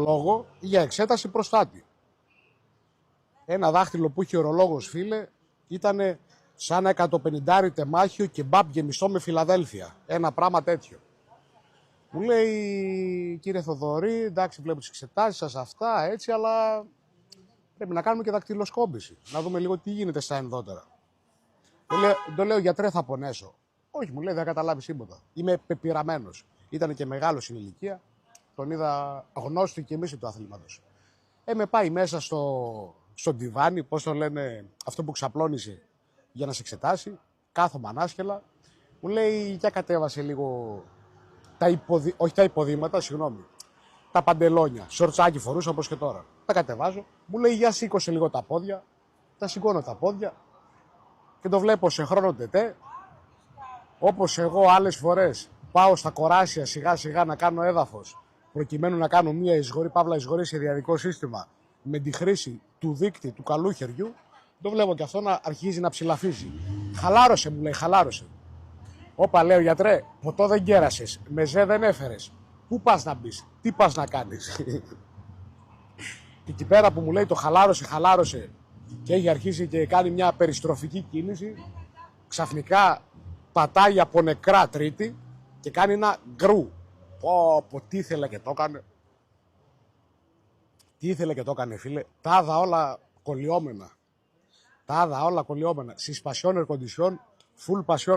ουρολόγο για εξέταση προστάτη. Ένα δάχτυλο που είχε ο ουρολόγος, φίλε, ήταν σαν 150 τεμάχιο και μπαμπ γεμιστό με Φιλαδέλφια. Ένα πράγμα τέτοιο. Μου λέει, κύριε Θοδωρή, εντάξει, βλέπω τις εξετάσεις σας αυτά, έτσι, αλλά πρέπει να κάνουμε και δακτυλοσκόπηση. Να δούμε λίγο τι γίνεται στα ενδότερα. Το λέω, γιατρέ, θα πονέσω. Όχι, μου λέει, δεν καταλάβει τίποτα. Είμαι πεπειραμένος. Ήταν και μεγάλο στην ηλικία. Τον είδα γνώστη και εμείς του αθλήματος. Με πάει μέσα στο ντιβάνι, πώς το λένε, αυτό που ξαπλώνησε για να σε εξετάσει. Κάθομαι ανάσχελα. Μου λέει, για κατέβασε λίγο όχι τα υποδήματα, συγγνώμη. Τα παντελόνια. Σορτσάκι φορούσα όπως και τώρα. Τα κατεβάζω. Μου λέει, για σήκωσε λίγο τα πόδια. Τα σηκώνω τα πόδια. Και το βλέπω σε χρόνο τετέ. Όπως εγώ άλλες φορές πάω στα κοράσια σιγά σιγά να κάνω έδαφος, προκειμένου να κάνω μια εισγορή, παύλα εισγορή σε διαδικό σύστημα με τη χρήση του δείκτη του καλού χεριού, το βλέπω και αυτό να αρχίζει να ψηλαφίζει. Χαλάρωσε, μου λέει, χαλάρωσε. Όπα, λέω, γιατρέ, ποτό δεν κέρασες, μεζέ δεν έφερες. Πού πας να μπεις, τι πας να κάνεις. Και εκεί πέρα που μου λέει το χαλάρωσε και έχει αρχίσει και κάνει μια περιστροφική κίνηση, ξαφνικά πατάει από νεκρά τρίτη και κάνει ένα γκρου. Πω, τι ήθελε και το έκανε. Τι ήθελε και το έκανε, φίλε. Τα είδα όλα κολλιόμενα. Συσπασιόν ερκοντισιόν, full passion.